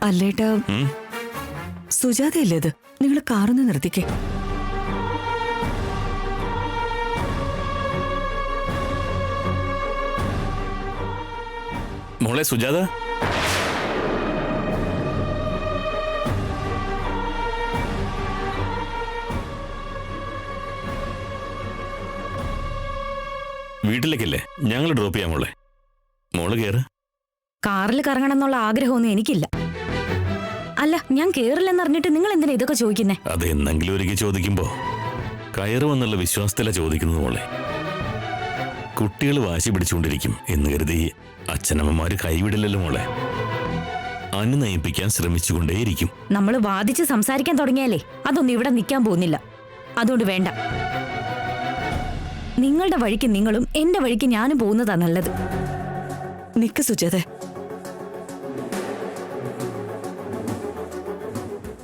അല്ലേട്ടാ, സുജാതയല്ലേ ഇത്? നിങ്ങൾ കാറൊന്ന് നിർത്തിക്കേ. മോളെ സുജാത, വീട്ടിലേക്കല്ലേ? ഞങ്ങൾ ഡ്രോപ്പ് ചെയ്യാം മോളെ. മോള് കേറ്. കാറിൽ കറങ്ങണം എന്നുള്ള ആഗ്രഹമൊന്നും എനിക്കില്ല. അല്ല, ഞാൻ കേറില്ലെന്നറിഞ്ഞിട്ട് നിങ്ങൾ എന്തിനാ ഇതൊക്കെ ചോദിക്കുന്നേ? അത് എന്നെങ്കിലും ഒരിക്കൽ ചോദിക്കുമ്പോ കയറുമെന്നുള്ള വിശ്വാസത്തിലാ ചോദിക്കുന്നത് മോളെ. കുട്ടികൾ വാശി പിടിച്ചുകൊണ്ടിരിക്കും എന്ന് കരുതി അച്ഛനമ്മമാര് കൈവിടില്ലല്ലോ മോളെ. അനുനയിപ്പിക്കാൻ ശ്രമിച്ചുകൊണ്ടേയിരിക്കും. നമ്മൾ വാദിച്ച് സംസാരിക്കാൻ തുടങ്ങിയാലേ അതൊന്നും ഇവിടെ നിൽക്കാൻ പോകുന്നില്ല. അതുകൊണ്ട് വേണ്ട. നിങ്ങളുടെ വഴിക്ക് നിങ്ങളും എന്റെ വഴിക്ക് ഞാനും പോകുന്നതാ നല്ലത്. നിക്ക് സുജാത,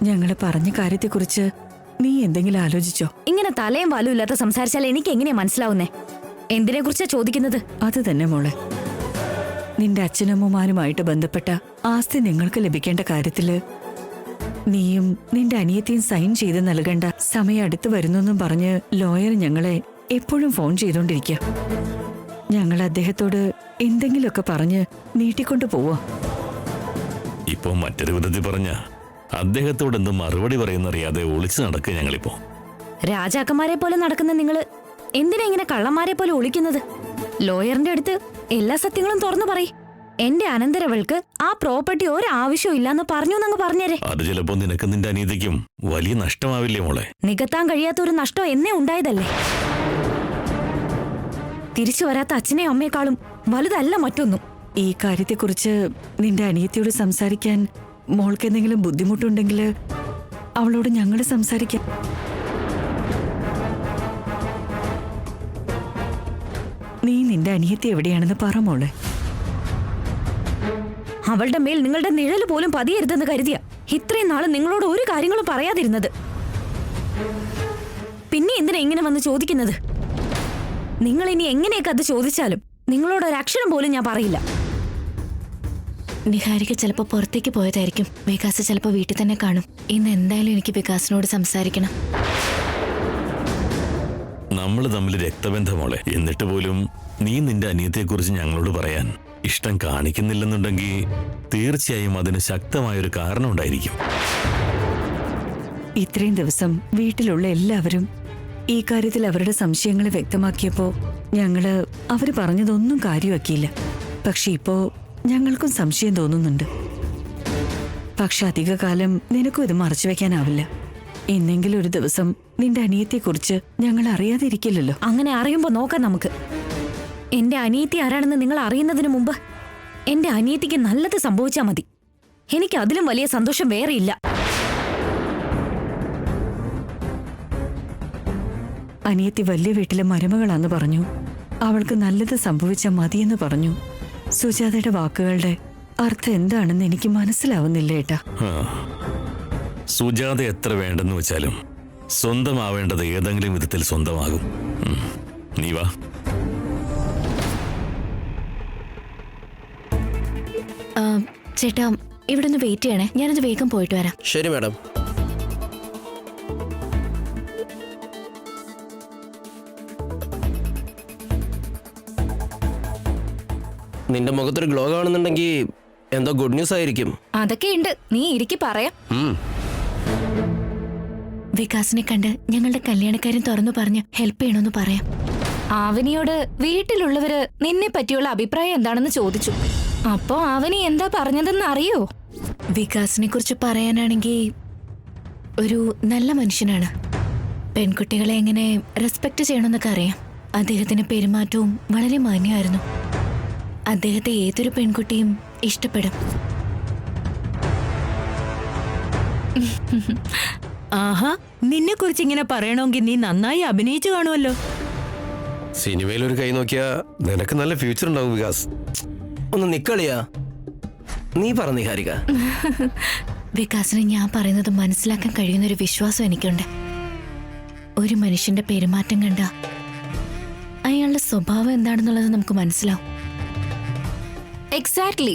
ഞങ്ങള് പറഞ്ഞ കാര്യത്തെക്കുറിച്ച് നീ എന്തെങ്കിലും ആലോചിച്ചോ? ഇങ്ങനെ തലയും വാലും ഇല്ലാത്ത സംസാരിച്ചാൽ എനിക്ക് എങ്ങനെയാ മനസ്സിലാവുന്നേ? എന്തിനെ കുറിച്ചാ ചോദിക്കുന്നത്? അത് തന്നെ മോളെ, നിന്റെ അച്ഛനമ്മമാരുമായിട്ട് ബന്ധപ്പെട്ട ആസ്തി നിങ്ങൾക്ക് ലഭിക്കേണ്ട കാര്യത്തില് നീയും നിന്റെ അനിയത്തിയും സൈൻ ചെയ്ത് നൽകേണ്ട സമയം അടുത്ത് വരുന്നെന്നും പറഞ്ഞ് ലോയർ ഞങ്ങളെ എപ്പോഴും ഫോൺ ചെയ്തോണ്ടിരിക്കുക. ഞങ്ങൾ അദ്ദേഹത്തോട് എന്തെങ്കിലുമൊക്കെ പറഞ്ഞ് നീട്ടിക്കൊണ്ടു പോവോ? ഇപ്പോ മറ്റൊരു വിധത്തിൽ പറഞ്ഞ അദ്ദേഹത്തോട് എന്ത് മറുപടി പറയുന്നറിയാതെ ഒളിച്ചു നടക്കുക ഞങ്ങളിപ്പോ. രാജാക്കന്മാരെ പോലെ നടക്കുന്ന നിങ്ങള് എന്തിനാ ഇങ്ങനെ കള്ളന്മാരെ പോലെ ഒളിക്കുന്നത്? ലോയറിന്റെ അടുത്ത് എല്ലാ സത്യങ്ങളും തുറന്നു പറയും. എന്റെ അനന്തരവൾക്ക് ആ പ്രോപ്പർട്ടി ഒരാവശ്യവും ഇല്ലാന്ന് പറഞ്ഞു എന്നങ്ങ് പറഞ്ഞേരെ. അത് ചിലപ്പോ നിനക്ക് നിന്റെ അനീതിക്കും വലിയ നഷ്ടമാവില്ലേ മോളെ? നികത്താൻ കഴിയാത്ത ഒരു നഷ്ടം എന്നെ ഉണ്ടായതല്ലേ. തിരിച്ചു വരാത്ത അച്ഛനെയും അമ്മയെക്കാളും വലുതല്ല മറ്റൊന്നും. ഈ കാര്യത്തെക്കുറിച്ച് നിന്റെ അനിയത്തിയോട് സംസാരിക്കാൻ മോൾക്ക് എന്തെങ്കിലും ബുദ്ധിമുട്ടുണ്ടെങ്കിൽ അവളോട് ഞങ്ങൾ സംസാരിക്കാം. നീ നിന്റെ അനിയത്തി എവിടെയാണെന്ന് പറ മോളെ. അവളുടെ മേൽ നിങ്ങളുടെ നിഴല് പോലും പതിയരുതെന്ന് കരുതിയ ഇത്രയും നാള് നിങ്ങളോട് ഒരു കാര്യങ്ങളും പറയാതിരുന്നത്. പിന്നെ എന്തിനാ ഇങ്ങനെ വന്ന് ചോദിക്കുന്നത്? നിങ്ങൾ ഇനി എങ്ങനെയൊക്കെ അത് ചോദിച്ചാലും നിങ്ങളോട് ഒരു അക്ഷരം പോലും ഞാൻ പറയില്ല. നിഹാരിക ചിലപ്പോൾ പുറത്തേക്ക് പോയതായിരിക്കും. വികാസ് ചിലപ്പോൾ വീട്ടിൽ തന്നെ കാണും. ഇന്ന് എന്തായാലും എനിക്ക് വികാസിനോട് സംസാരിക്കണം. നമ്മൾ തമ്മിൽ രക്തബന്ധമോളെ. എന്നിട്ട് പോലും നീ നിന്റെ അനിയത്തെക്കുറിച്ച് ഞങ്ങളോട് പറയാൻ ഇഷ്ടം കാണിക്കുന്നില്ലെന്നുണ്ടെങ്കിൽ തീർച്ചയായും അതിന് ശക്തമായൊരു കാരണം ഉണ്ടായിരിക്കും. ഇത്രയും ദിവസം വീട്ടിലുള്ള എല്ലാവരും ഈ കാര്യത്തിൽ അവരുടെ സംശയങ്ങൾ വ്യക്തമാക്കിയപ്പോ ഞങ്ങള് അവര് പറഞ്ഞതൊന്നും കാര്യമാക്കിയില്ല. പക്ഷെ ഇപ്പോ ഞങ്ങൾക്കും സംശയം തോന്നുന്നുണ്ട്. പക്ഷെ അധികകാലം നിനക്കും ഇത് മറച്ചു വെക്കാനാവില്ല. എന്നെങ്കിലും ഒരു ദിവസം നിന്റെ അനിയത്തെക്കുറിച്ച് ഞങ്ങൾ അറിയാതിരിക്കില്ലല്ലോ. അങ്ങനെ അറിയുമ്പോ നോക്കാം നമുക്ക്. എന്റെ അനിയത്തി ആരാണെന്ന് നിങ്ങൾ അറിയുന്നതിന് മുമ്പ് എന്റെ അനിയത്തിക്ക് നല്ലത് സംഭവിച്ചാൽ മതി. എനിക്ക് അതിലും വലിയ സന്തോഷം വേറെയില്ല. അനിയത്തി വലിയ വീട്ടിലെ മരുമകളാന്ന് പറഞ്ഞു. അവൾക്ക് നല്ലത് സംഭവിച്ചാൽ മതിയെന്ന് പറഞ്ഞു. സുജാതയുടെ വാക്കുകളുടെ അർത്ഥം എന്താണെന്ന് എനിക്ക് മനസ്സിലാവുന്നില്ല ഏട്ടാ. സുജാത എത്ര വേണ്ടെന്ന് വെച്ചാലും സ്വന്തമാവേണ്ടത് ഏതെങ്കിലും വിധത്തിൽ സ്വന്തമാകും. നീ വാ. ചേട്ടാ, ഇവിടെ ഒന്ന് വെയിറ്റ് ചെയ്യണേ. ഞാനത് വേഗം പോയിട്ട് വരാം. ശരി മാഡം. നിന്റെ മുഖത്തൊരു ഗ്ലോ കാണുന്നുണ്ടെങ്കിൽ എന്തോ ഗുഡ് ന്യൂസ് ആയിരിക്കും. അതൊക്കെ ഉണ്ട്, നീ ഇരിക്കി പറയാം. വികാസിനെ കണ്ട് ഞങ്ങളുടെ കല്യാണക്കാരൻ തുറന്നു പറഞ്ഞ് ഹെൽപ്പ് ചെയ്യണമെന്ന് പറയാം. ആവനിയോട് വീട്ടിലുള്ളവര് നിന്നെ പറ്റിയുള്ള അഭിപ്രായം എന്താണെന്ന് ചോദിച്ചു. അപ്പോ ആവനി എന്താ പറഞ്ഞതെന്ന് അറിയോ? വികാസിനെ കുറിച്ച് പറയാനാണെങ്കിൽ ഒരു നല്ല മനുഷ്യനാണ്. പെൺകുട്ടികളെ എങ്ങനെ റെസ്പെക്ട് ചെയ്യണമെന്നൊക്കെ അറിയാം. അദ്ദേഹത്തിന്റെ പെരുമാറ്റവും വളരെ മാന്യമായിരുന്നു. അദ്ദേഹത്തെ ഏതൊരു പെൺകുട്ടിയും ഇഷ്ടപ്പെടും. ആഹാ, നിന്നെ കുറിച്ച് ഇങ്ങനെ പറയണമെങ്കിൽ നീ നന്നായി അഭിനയിച്ചു കാണുമല്ലോ. സിനിമയിൽ ഒരു കൈ നോക്കിയാ നിനക്ക് നല്ല ഫ്യൂച്ചർ ഉണ്ടാവും വികാസ്. ഒന്ന് നിക്കളിയാ. നീ പറ നിഹാരിക. വികാസിന് ഞാൻ പറയുന്നത് മനസ്സിലാക്കാൻ കഴിയുന്നൊരു വിശ്വാസം എനിക്കുണ്ട്. ഒരു മനുഷ്യന്റെ പെരുമാറ്റം കണ്ട അയാളുടെ സ്വഭാവം എന്താണെന്നുള്ളത് നമുക്ക് മനസ്സിലാവും. എക്സാക്ട്ലി.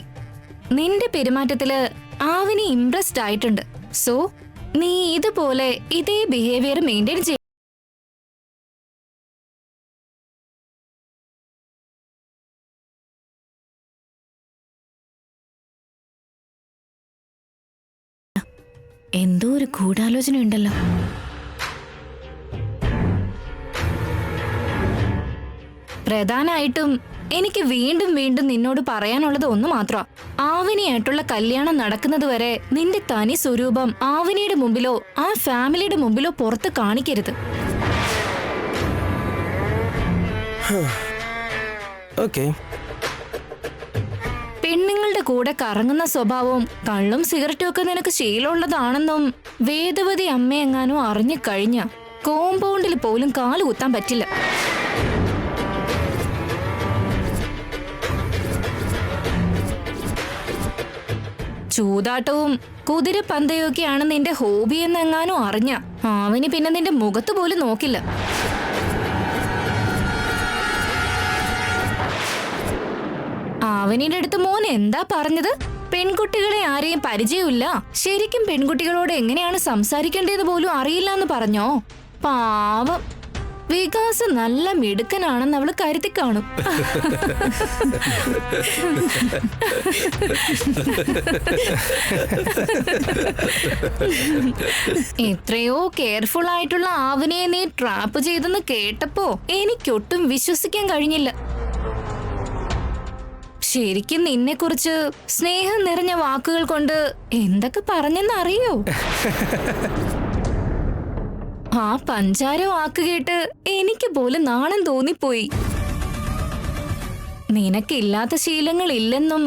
നിന്റെ പെരുമാറ്റത്തില് ആവിനി ഇംപ്രസ്ഡ് ആയിട്ടുണ്ട്. സോ നീ ഇതുപോലെ ഇതേ ബിഹേവിയർ മെയിൻറ്റെയിൻ ചെയ്യ. എന്തോ ഒരു ഗൂഢാലോചന ഉണ്ടല്ലോ. പ്രധാനമായിട്ടും എനിക്ക് വീണ്ടും വീണ്ടും നിന്നോട് പറയാനുള്ളത് ഒന്ന് മാത്രമാ. ആവിനിയായിട്ടുള്ള കല്യാണം നടക്കുന്നത് വരെ നിന്റെ തനി സ്വരൂപം ആവിനിയുടെ മുമ്പിലോ ആ ഫാമിലിയുടെ മുമ്പിലോ പുറത്ത് കാണിക്കരുത്. ഓക്കെ. പെണ്ണുങ്ങളുടെ കൂടെ കറങ്ങുന്ന സ്വഭാവവും കള്ളും സിഗരറ്റും ഒക്കെ നിനക്ക് ശീലമുള്ളതാണെന്നും വേദവതി അമ്മയെങ്ങാനും അറിഞ്ഞു കഴിഞ്ഞ കോമ്പൗണ്ടിൽ പോലും കാല് കുത്താൻ പറ്റില്ല. ചൂതാട്ടവും കുതിരപ്പന്തയൊക്കെയാണ് നിന്റെ ഹോബി എന്നെങ്ങാനും അറിഞ്ഞ അവന് പിന്നെ നിന്റെ മുഖത്ത് പോലും നോക്കില്ല. അവനിന്റെ അടുത്ത് മോൻ എന്താ പറഞ്ഞത്? പെൺകുട്ടികളെ ആരെയും പരിചയമില്ല, ശരിക്കും പെൺകുട്ടികളോട് എങ്ങനെയാണ് സംസാരിക്കേണ്ടത് പോലും അറിയില്ല എന്ന് പറഞ്ഞോ? പാവം, വികാസ് നല്ല മിടുക്കനാണെന്ന് അവള് കരുതി കാണും. എത്രയോ കെയർഫുൾ ആയിട്ടുള്ള ആവിനെ നീ ട്രാപ്പ് ചെയ്തെന്ന് കേട്ടപ്പോ എനിക്കൊട്ടും വിശ്വസിക്കാൻ കഴിഞ്ഞില്ല. ശരിക്കും നിന്നെ കുറിച്ച് സ്നേഹം നിറഞ്ഞ വാക്കുകൾ കൊണ്ട് എന്തൊക്കെ പറഞ്ഞെന്ന് അറിയോ? ആ പഞ്ചാര വാക്ക് കേട്ട് എനിക്ക് പോലും നാണം തോന്നിപ്പോയി. നിനക്കില്ലാത്ത ശീലങ്ങൾ ഇല്ലെന്നും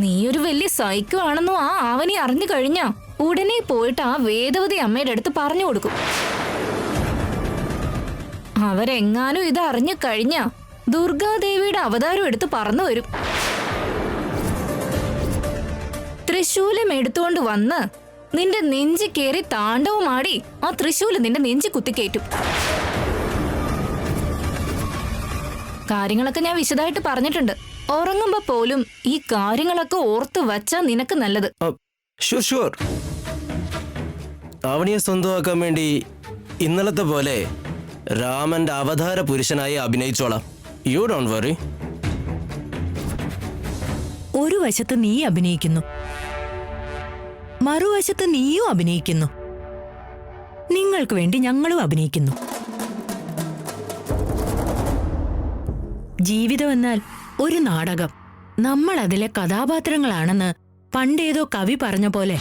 നീയൊരു വലിയ സൈക്കോ ആണെന്നും ആ ആവനി അറിഞ്ഞു കഴിഞ്ഞാ ഉടനെ പോയിട്ട് ആ വേദവതി അമ്മയുടെ അടുത്ത് പറഞ്ഞു കൊടുക്കും. അവരെങ്ങാനും ഇത് അറിഞ്ഞു കഴിഞ്ഞാ ദുർഗാദേവിയുടെ അവതാരം എടുത്ത് പറന്നു വരും. തൃശൂലം എടുത്തുകൊണ്ട് വന്ന് നിന്റെ നെഞ്ചി കയറി താണ്ഡവമാടി ആ തൃശൂല് നിന്റെ നെഞ്ചി കുത്തിക്കയറ്റും. കാര്യങ്ങളൊക്കെ ഞാൻ വിശദമായിട്ട് പറഞ്ഞിട്ടുണ്ട്. ഉറങ്ങുമ്പോ പോലും ഈ കാര്യങ്ങളൊക്കെ ഓർത്ത് വച്ചാ നിനക്ക് നല്ലത്. ഷുവർ. അവനിയെ സ്വന്തമാക്കാൻ വേണ്ടി ഇന്നലത്തെ പോലെ രാമന്റെ അവതാര പുരുഷനായി അഭിനയിച്ചോളാം. You don't worry. ഒരു വശത്ത് നീ അഭിനയിക്കുന്നു, മറുവശത്ത് നീയും അഭിനയിക്കുന്നു. നിങ്ങൾക്ക് വേണ്ടി ഞങ്ങളും അഭിനയിക്കുന്നു. ജീവിതം എന്നാൽ ഒരു നാടകം. നമ്മൾ അതിലെ കഥാപാത്രങ്ങളാണെന്ന് പണ്ടേതോ കവി പറഞ്ഞ പോലെ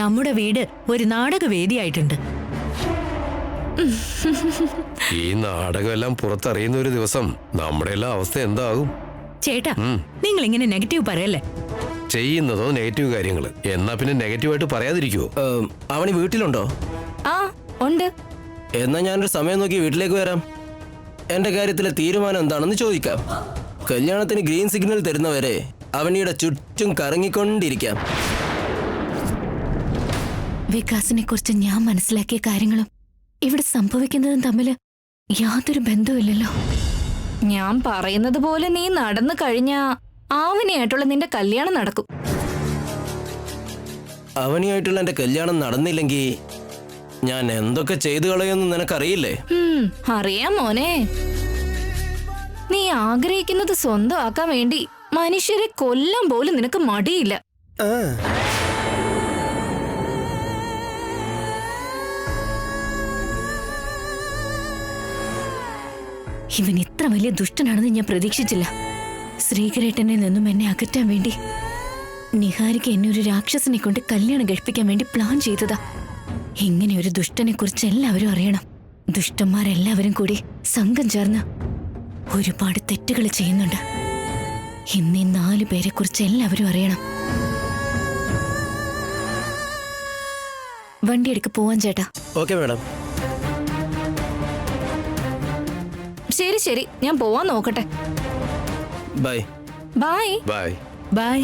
നമ്മുടെ വീട് ഒരു നാടകവേദിയായിട്ടുണ്ട്. ഈ നാടകമെല്ലാം പുറത്തറിയുന്ന ഒരു ദിവസം നമ്മുടെ എല്ലാം അവസ്ഥ എന്താകും? ചേട്ടാ, നിങ്ങൾ ഇങ്ങനെ നെഗറ്റീവ് പറയല്ലേ. ചെയ്യുന്നതോ നെഗറ്റീവ് കാര്യങ്ങൾ. എന്നാ പിന്നെ നെഗറ്റീവായിട്ട് പറയാതിരിക്കുവോ? അവന് വീട്ടിലുണ്ടോ? ആ ഉണ്ട്. എന്നാ ഞാനൊരു സമയം നോക്കി വീട്ടിലേക്ക് വരാം. എന്റെ കാര്യത്തിലെ തീരുമാനം എന്താണെന്ന് ചോദിക്കാം. കല്യാണത്തിന് ഗ്രീൻ സിഗ്നൽ തരുന്നവരെ അവനിയുടെ ചുറ്റും കറങ്ങിക്കൊണ്ടിരിക്കാം. വികാസിനെ കുറിച്ച് ഞാൻ മനസ്സിലാക്കിയ കാര്യങ്ങളും ഇവിടെ സംഭവിക്കുന്നതും തമ്മിൽ യാതൊരു ബന്ധവുമില്ലല്ലോ. ഞാൻ പറയുന്നത് പോലെ നീ നടന്നു കഴിഞ്ഞാ ആവനിയായിട്ടുള്ള നിന്റെ കല്യാണം നടക്കും. അവനിയായിട്ടുള്ള എന്റെ കല്യാണം നടന്നില്ലെങ്കിൽ ഞാൻ എന്തൊക്കെ ചെയ്തു കളയുമെന്ന് നിനക്കറിയില്ലേ? അറിയാം മോനെ. നീ ആഗ്രഹിക്കുന്നത് സ്വന്തമാക്കാൻ വേണ്ടി മനുഷ്യരെ കൊല്ലാൻ പോലും നിനക്ക് മടിയില്ല. ഇവൻ ഇത്ര വലിയ ദുഷ്ടനാണെന്ന് ഞാൻ പ്രതീക്ഷിച്ചില്ല. ശ്രീകരേട്ടനിൽ നിന്നും എന്നെ അകറ്റാൻ വേണ്ടി നിഹാരിക്ക് എന്നെ ഒരു രാക്ഷസനെ കൊണ്ട് കല്യാണം കഴിപ്പിക്കാൻ വേണ്ടി പ്ലാൻ ചെയ്തതാ. ഇങ്ങനെ ഒരു ദുഷ്ടനെ കുറിച്ച് എല്ലാവരും അറിയണം. ദുഷ്ടന്മാരെല്ലാവരും കൂടി സംഘം ചേർന്ന് ഒരുപാട് തെറ്റുകൾ ചെയ്യുന്നുണ്ട്. ഇന്നീ 4 പേരെ കുറിച്ച് എല്ലാവരും അറിയണം. വണ്ടിയെടുക്ക് പോവാൻ ചേട്ടാ. Okay madam. ശരി ശരി, ഞാൻ പോവാൻ നോക്കട്ടെ. ബൈ. Bye bye. ബൈ.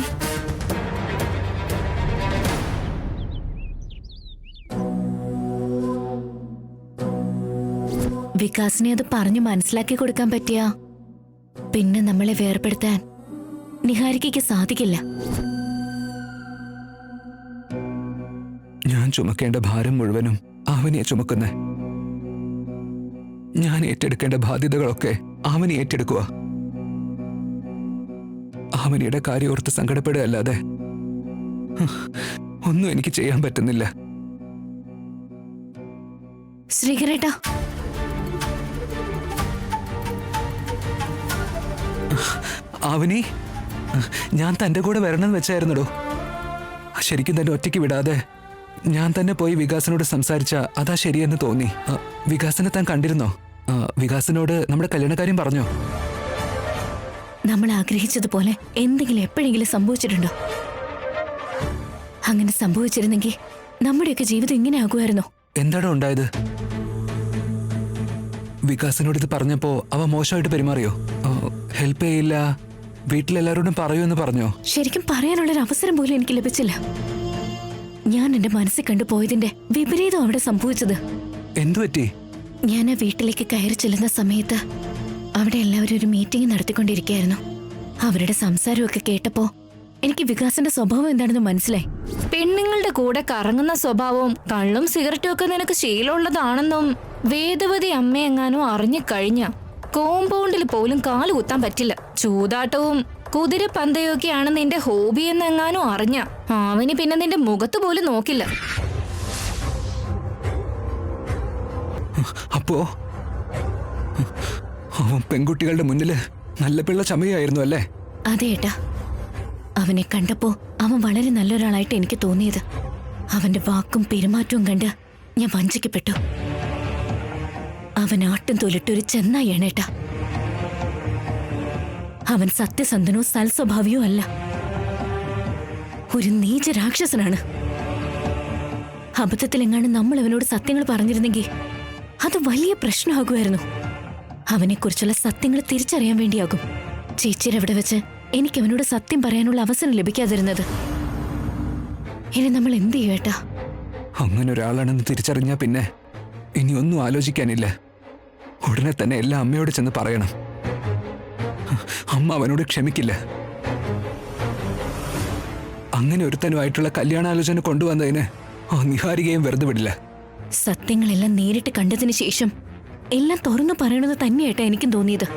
വികാസിനെ അത് പറഞ്ഞു മനസ്സിലാക്കി കൊടുക്കാൻ പറ്റിയ പിന്നെ നമ്മളെ വേർപെടുത്താൻ നിഹാരികയ്ക്ക് സാധിക്കില്ല. ചുമക്കേണ്ട ഭാരം മുഴുവനും അവനെ ചുമക്കുന്നേ. ഞാൻ ഏറ്റെടുക്കേണ്ട ബാധ്യതകളൊക്കെ അവനെ ഏറ്റെടുക്കുക. അവനിയുടെ കാര്യം ഓർത്ത് സങ്കടപ്പെടുകയല്ലാതെ ഒന്നും എനിക്ക് ചെയ്യാൻ പറ്റുന്നില്ല. ശ്രീകരേട്ടാ, അവനി, ഞാൻ തന്റെ കൂടെ വരണമെന്ന് വെച്ചായിരുന്നടോ. ശരിക്കും തന്നെ ഒറ്റയ്ക്ക് വിടാതെ ഞാൻ തന്നെ പോയി വികാസിനോട് സംസാരിച്ച അതാ ശരിയെന്ന് തോന്നി. വികാസിനെ താൻ കണ്ടിരുന്നോ? വികാസിനോട് നമ്മുടെ കല്യാണക്കാര്യം പറഞ്ഞോ? നമ്മൾ ആഗ്രഹിച്ചതുപോലെ എന്തെങ്കിലും എപ്പോഴെങ്കിലും സംഭവിച്ചിട്ടുണ്ടോ? അങ്ങനെ സംഭവിച്ചിരുന്നെങ്കിൽ നമ്മുടെയൊക്കെ ജീവിതം ഇങ്ങനെ ആകുമായിരുന്നോ? എന്താടോ ഉണ്ടായത്? വികാസിനോട് ഇത് പറഞ്ഞപ്പോ അവ മോശമായിട്ട് പെരുമാറിയോ? ഹെൽപ്പ് ചെയ്യില്ല, വീട്ടിലെല്ലാരോടും പറയൂന്ന് പറഞ്ഞോ? ശരിക്കും പറയാനുള്ളൊരു അവസരം പോലും എനിക്ക് ലഭിച്ചില്ല. ഞാൻ എന്റെ മനസ്സിൽ കണ്ടു പോയതിന്റെ വിപരീതം അവിടെ സംഭവിച്ചത്. എന്തുപറ്റി? ഞാൻ ആ വീട്ടിലേക്ക് കയറി ചെല്ലുന്ന സമയത്ത് അവിടെ എല്ലാവരും ഒരു മീറ്റിംഗ് നടത്തിക്കൊണ്ടിരിക്കുകയായിരുന്നു. അവരുടെ സംസാരമൊക്കെ കേട്ടപ്പോ എനിക്ക് വികാസിന്റെ സ്വഭാവം എന്താണെന്ന് മനസ്സിലായി. പെണ്ണുങ്ങളുടെ കൂടെ കറങ്ങുന്ന സ്വഭാവവും കള്ളും സിഗരറ്റും ഒക്കെ നിനക്ക് ശീലമുള്ളതാണെന്നും വേദവതി അമ്മയെങ്ങാനും അറിഞ്ഞുകഴിഞ്ഞ കോമ്പൗണ്ടിൽ പോലും കാല് കുത്താൻ പറ്റില്ല. ചൂതാട്ടവും കുതിരപ്പന്തയൊക്കെയാണ് നിന്റെ ഹോബി എന്നെങ്ങാനും അറിഞ്ഞ അവന് പിന്നെ നിന്റെ മുഖത്ത് പോലും നോക്കില്ല. അപ്പോ അവൻ പെൺകുട്ടികളുടെ മുന്നില് നല്ല പിള്ള ചമയായിരുന്നു അല്ലേ? അതെ ഏട്ടാ, അവനെ കണ്ടപ്പോ അവൻ വളരെ നല്ലൊരാളായിട്ട് എനിക്ക് തോന്നിയത്. അവന്റെ വാക്കും പെരുമാറ്റവും കണ്ട് ഞാൻ വഞ്ചിക്കപ്പെട്ടു. അവൻ ആട്ടും തൊലിട്ടൊരു ചെന്നായാണ് ഏട്ടാ. അവൻ സത്യസന്ധനോ സൽസ്വഭാവിയോ അല്ല, ഒരു നീച രാക്ഷസനാണ്. അബദ്ധത്തിലെങ്ങാണ് നമ്മൾ അവനോട് സത്യങ്ങൾ പറഞ്ഞിരുന്നെങ്കിൽ അത് വലിയ പ്രശ്നമാകുമായിരുന്നു. അവനെക്കുറിച്ചുള്ള സത്യങ്ങൾ തിരിച്ചറിയാൻ വേണ്ടിയാകും ചേച്ചിയുടെ വെച്ച് എനിക്ക് അവനോട് സത്യം പറയാനുള്ള അവസരം ലഭിക്കാതിരുന്നത്. ഇനി നമ്മൾ എന്ത് ചെയ്യും ഏട്ടാ? അങ്ങനെ ഒരാളാണെന്ന് തിരിച്ചറിഞ്ഞാ പിന്നെ ഇനി ഒന്നും ആലോചിക്കാനില്ല. ഉടനെ തന്നെ എല്ലാം അമ്മയോട് ചെന്ന് പറയണം. അമ്മ അവനോട് ക്ഷമിക്കില്ല. അങ്ങനെ ഒരുത്തനുമായിട്ടുള്ള കല്യാണാലോചന കൊണ്ടുവന്നതിന് ആ നിഹാരികയും വെറുതെ വിടില്ല. സത്യങ്ങളെല്ലാം നേരിട്ട് കണ്ടതിന് ശേഷം എല്ലാം തുറന്നു പറയണമെന്ന് തന്നെയായിട്ടാ എനിക്കും തോന്നിയത്.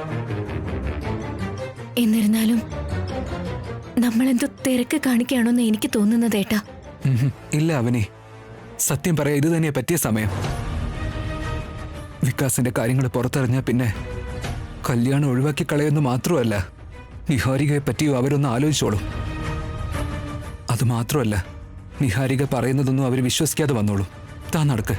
എന്നിരുന്നാലും നമ്മളെന്തോ തിരക്ക് കാണിക്കുകയാണോന്ന് എനിക്ക് തോന്നുന്നത് ഏട്ടാ. ഇല്ല അവനെ, സത്യം പറയാ ഇത് തന്നെ പറ്റിയ സമയം. വികാസിന്റെ കാര്യങ്ങൾ പുറത്തറിഞ്ഞാ പിന്നെ കല്യാണം ഒഴിവാക്കി കളയെന്ന് മാത്രമല്ല, നിഹാരികയെ പറ്റിയോ അവരൊന്ന് ആലോചിച്ചോളും. അതുമാത്രമല്ല, നിഹാരിക പറയുന്നതൊന്നും അവർ വിശ്വസിക്കാതെ വന്നോളും. താൻ നടക്ക്.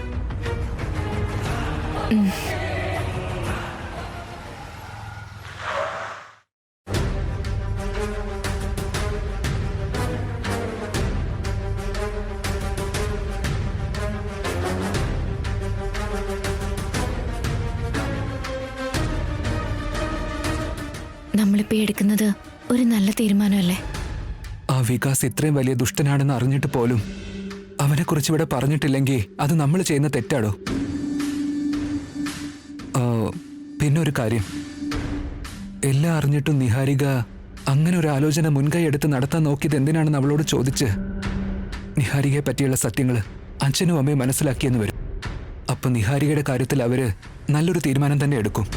നമ്മളിപ്പോ എടുക്കുന്നത് ഒരു നല്ല തീരുമാനമല്ലേ? ആ വികാസ് ഇത്രയും വലിയ ദുഷ്ടനാണെന്ന് അറിഞ്ഞിട്ട് പോലും അവനെക്കുറിച്ച് ഇവിടെ പറഞ്ഞിട്ടില്ലെങ്കിൽ അത് നമ്മൾ ചെയ്യുന്ന തെറ്റാടോ. പിന്നെ ഒരു കാര്യം, എല്ലാം അറിഞ്ഞിട്ടും നിഹാരിക അങ്ങനെ ഒരു ആലോചന മുൻകൈ എടുത്ത് നടത്താൻ നോക്കിയത് എന്തിനാണെന്ന് അവളോട് ചോദിച്ച് നിഹാരികയെ പറ്റിയുള്ള സത്യങ്ങൾ അച്ഛനും അമ്മയും മനസ്സിലാക്കിയെന്ന് വരും. അപ്പൊ നിഹാരികയുടെ കാര്യത്തിൽ അവര് നല്ലൊരു തീരുമാനം തന്നെ എടുക്കും.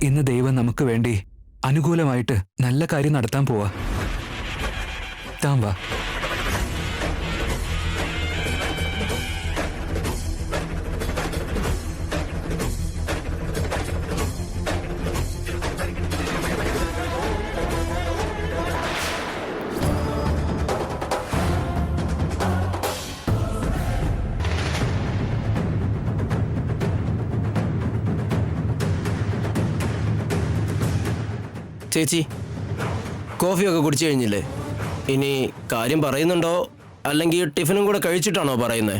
ഇന്ന് ദൈവം നമുക്ക് വേണ്ടി അനുകൂലമായിട്ട് നല്ല കാര്യം നടത്താൻ പോവാ. താൻ വാ. ചേച്ചി, കോഫിയൊക്കെ കുടിച്ചു കഴിഞ്ഞില്ലേ? ഇനി കാര്യം പറയുന്നുണ്ടോ അല്ലെങ്കിൽ ടിഫിനും കൂടെ കഴിച്ചിട്ടാണോ പറയുന്നത്?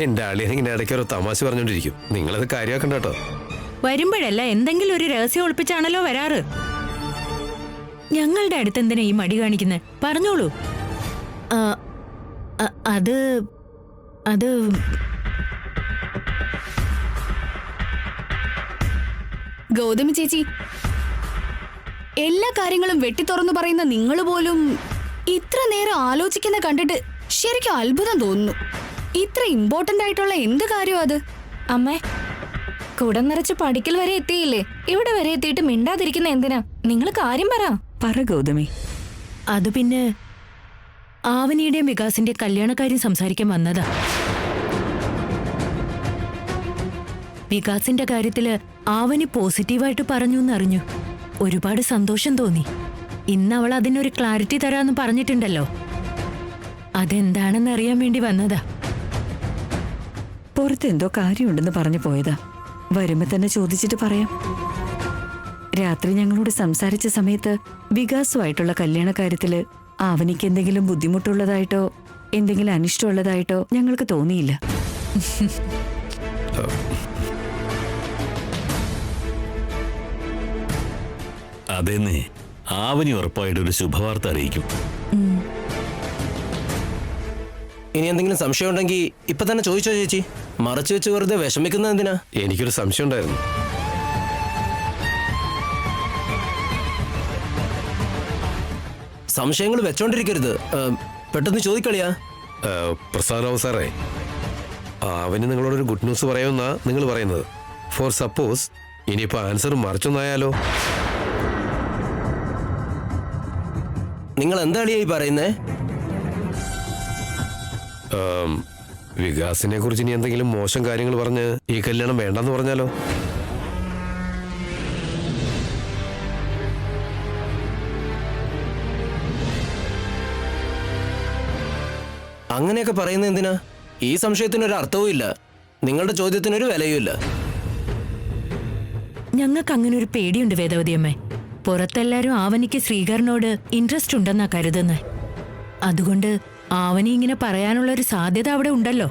എന്റെ ആളിയാണെങ്കിൽ ഇടയ്ക്കൊരു തമാശ പറഞ്ഞോണ്ടിരിക്കും. നിങ്ങളത് കാര്യമാക്കണ്ട കേട്ടോ. വരുമ്പോഴല്ല എന്തെങ്കിലും ഒരു രഹസ്യം ഒളിപ്പിച്ചാണല്ലോ വരാറ്. ഞങ്ങളുടെ അടുത്ത് എന്തിനാ ഈ മടി കാണിക്കുന്നത്? പറഞ്ഞോളൂ. അത് അത് ഗൗതമി ചേച്ചി, എല്ലാ കാര്യങ്ങളും വെട്ടിത്തുറന്നു പറയുന്ന നിങ്ങൾ പോലും ഇത്ര നേരം ആലോചിക്കുന്ന കണ്ടിട്ട് ശരിക്കും അത്ഭുതം തോന്നുന്നു. ഇത്ര ഇമ്പോർട്ടന്റ് ആയിട്ടുള്ള എന്ത് കാര്യം അത്? അമ്മേ, കുടം നിറച്ച് പഠിക്കൽ വരെ എത്തിയില്ലേ? ഇവിടെ വരെ എത്തിയിട്ട് മിണ്ടാതിരിക്കുന്ന എന്തിനാ? നിങ്ങൾ കാര്യം പറ ഗൗതമി. അത് പിന്നെ ആവനിയുടെയും വികാസിന്റെ കല്യാണക്കാര്യം സംസാരിക്കാൻ വന്നതാ. വികാസിന്റെ കാര്യത്തില് ആവനി പോസിറ്റീവായിട്ട് പറഞ്ഞു എന്നറിഞ്ഞു. ഒരുപാട് സന്തോഷം തോന്നി. ഇന്ന് അവൾ അതിനൊരു ക്ലാരിറ്റി തരാന്ന് പറഞ്ഞിട്ടുണ്ടല്ലോ. അതെന്താണെന്ന് അറിയാൻ വേണ്ടി വന്നതാ. പുറത്ത് എന്തോ കാര്യമുണ്ടെന്ന് പറഞ്ഞു പോയതാ. വരുമ്പോ തന്നെ ചോദിച്ചിട്ട് പറയാം. രാത്രി ഞങ്ങളോട് സംസാരിച്ച സമയത്ത് വികാസുമായിട്ടുള്ള കല്യാണക്കാര്യത്തില് അവനിക്ക് എന്തെങ്കിലും ബുദ്ധിമുട്ടുള്ളതായിട്ടോ എന്തെങ്കിലും അനിഷ്ടമുള്ളതായിട്ടോ ഞങ്ങൾക്ക് തോന്നിയില്ല. അതെന്നെ, ആവനി ഉറപ്പായിട്ടൊരു ശുഭവാർത്ത അറിയിക്കും. ഇനി എന്തെങ്കിലും സംശയം ഉണ്ടെങ്കിൽ ഇപ്പൊ തന്നെ ചോദിച്ചോ ചേച്ചി. മറച്ചു വെച്ച് വെറുതെ വിഷമിക്കുന്നത് എന്തിനാ? എനിക്കൊരു സംശയം ഉണ്ടായിരുന്നു. സംശയങ്ങൾ വെച്ചോണ്ടിരിക്കരുത്. പെട്ടെന്ന് ചോദിക്കളിയാ. പ്രസാദ് സാറേ, അവന് നിങ്ങളോടൊരു ഗുഡ് ന്യൂസ് പറയുമെന്നാ നിങ്ങൾ പറയുന്നത്. ഫോർ സപ്പോസ് ഇനിയിപ്പോ ആൻസർ മറിച്ചൊന്നായാലോ? നിങ്ങൾ എന്താ അളിയായി പറയുന്നേ? വികാസിനെ കുറിച്ച് ഇനി എന്തെങ്കിലും മോശം കാര്യങ്ങൾ പറഞ്ഞ് ഈ കല്യാണം വേണ്ടെന്ന് പറഞ്ഞാലോ? അങ്ങനെയൊക്കെ പറയുന്നത് എന്തിനാ? ഈ സംശയത്തിനൊരു അർത്ഥവും ഇല്ല. നിങ്ങളുടെ ചോദ്യത്തിനൊരു വിലയുമില്ല. ഞങ്ങൾക്ക് അങ്ങനെ ഒരു പേടിയുണ്ട് വേദവതിയമ്മേ. പുറത്തെല്ലാരും ആവനിക്ക് ശ്രീകരനോട് ഇൻട്രസ്റ്റ് ഉണ്ടെന്നാ കരുതുന്നത്. അതുകൊണ്ട് ആവനി ഇങ്ങനെ പറയാനുള്ള ഒരു സാധ്യത അവിടെ ഉണ്ടല്ലോ.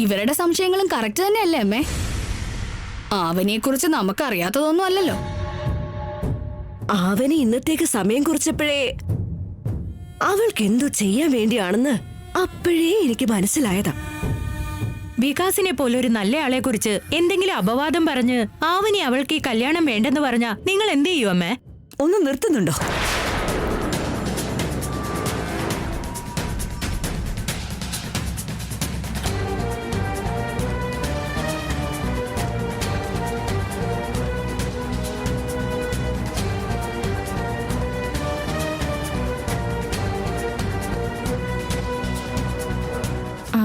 ഇവരുടെ സംശയങ്ങളും കറക്റ്റ് തന്നെയല്ലേ അമ്മേ? അവനെ കുറിച്ച് നമുക്കറിയാത്തതൊന്നും അല്ലല്ലോ. അവന് ഇന്നത്തേക്ക് സമയം കുറിച്ചപ്പോഴേ അവൾക്ക് എന്തോ ചെയ്യാൻ വേണ്ടിയാണെന്ന് അപ്പോഴേ എനിക്ക് മനസ്സിലായതാ. വികാസിനെ പോലെ ഒരു നല്ല ആളെ കുറിച്ച് എന്തെങ്കിലും അപവാദം പറഞ്ഞ് ആവനി അവൾക്ക് ഈ കല്യാണം വേണ്ടെന്ന് പറഞ്ഞാ നിങ്ങൾ എന്ത് ചെയ്യും അമ്മേ? ഒന്ന് നിർത്തുന്നുണ്ടോ?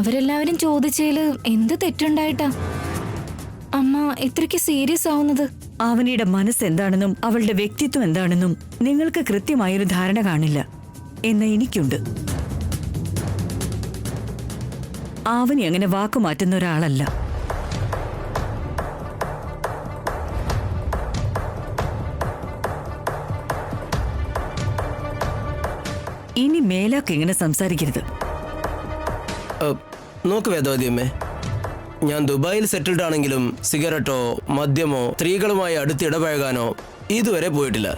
അവരെല്ലാവരും ചോദിച്ചതില് എന്ത് തെറ്റുണ്ടായിട്ടാ അമ്മ ഇത്രയ്ക്ക് സീരിയസ് ആവുന്നത്? ആവനിയുടെ മനസ്സ് എന്താണെന്നും അവളുടെ വ്യക്തിത്വം എന്താണെന്നും നിങ്ങൾക്ക് കൃത്യമായൊരു ധാരണ കാണില്ല എന്ന് എനിക്കുണ്ട്. ആവനി അങ്ങനെ വാക്കുമാറ്റുന്ന ഒരാളല്ല. ഇനി മേലാക്ക് ഇങ്ങനെ സംസാരിക്കരുത്. നോക്ക് വേദവതിയമ്മേ, ഞാൻ ദുബായിൽ സെറ്റിൽഡ് ആണെങ്കിലും സിഗരറ്റോ മദ്യമോ സ്ത്രീകളുമായി അടുത്തിടപഴകാനോ ഇതുവരെ പോയിട്ടില്ല.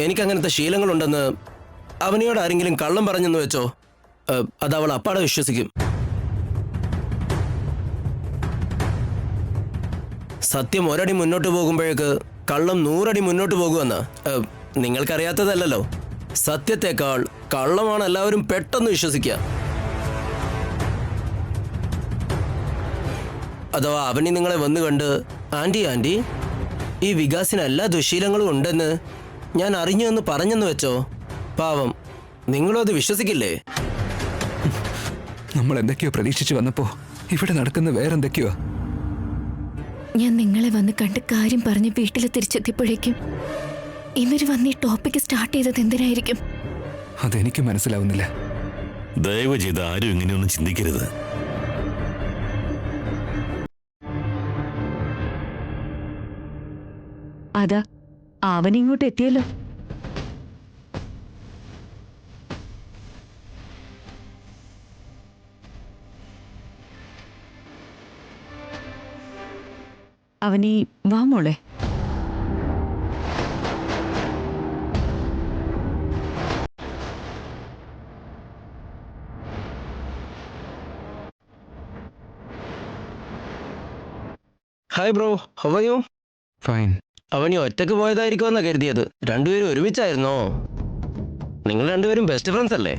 എനിക്കങ്ങനത്തെ ശീലങ്ങളുണ്ടെന്ന് അവനിയോട് ആരെങ്കിലും കള്ളം പറഞ്ഞെന്ന് വെച്ചോ, അത് അവൾ അപ്പാടെ വിശ്വസിക്കും. സത്യം ഒരടി മുന്നോട്ട് പോകുമ്പോഴേക്ക് കള്ളം 100 അടി മുന്നോട്ട് പോകുമെന്ന് നിങ്ങൾക്കറിയാത്തതല്ലോ. സത്യത്തെക്കാൾ കള്ളമാണ് എല്ലാവരും പെട്ടെന്ന് വിശ്വസിക്കുക. അഥവാ അവനി നിങ്ങളെ വന്നു കണ്ട് ആൻറ്റി ഈ വികാസിന് എല്ലാ ദുശീലങ്ങളും ഉണ്ടെന്ന് ഞാൻ അറിഞ്ഞു എന്ന് പറഞ്ഞെന്ന് വെച്ചോ, പാവം നിങ്ങളും അത് വിശ്വസിക്കില്ലേ? നമ്മൾ എന്തൊക്കെയോ പ്രതീക്ഷിച്ചു വന്നപ്പോ ഇവിടെ നടക്കുന്ന വേറെന്തൊക്കെയോ. ഞാൻ നിങ്ങളെ വന്ന് കണ്ട് കാര്യം പറഞ്ഞ് വീട്ടിൽ തിരിച്ചെത്തിയപ്പോഴേക്കും ഇവര് വന്ന് ഈ ടോപ്പിക്ക് സ്റ്റാർട്ട് ചെയ്തത് എന്തിനായിരിക്കും? അതെനിക്ക് മനസ്സിലാവുന്നില്ല. ദയവ് ചെയ്ത് ആരും ഇങ്ങനെയൊന്നും ചിന്തിക്കരുത്. അതാ അവനിങ്ങോട്ട് എത്തിയല്ലോ. അവനീ വാ മോളെ. Hi bro, how are you? Fine. അവൻ ഈ ഒറ്റക്ക് പോയതായിരിക്കുമെന്നാ കരുതിയത്. രണ്ടുപേരും ഒരുമിച്ചായിരുന്നോ? നിങ്ങൾ രണ്ടുപേരും ബെസ്റ്റ് ഫ്രണ്ട്സ് അല്ലേ?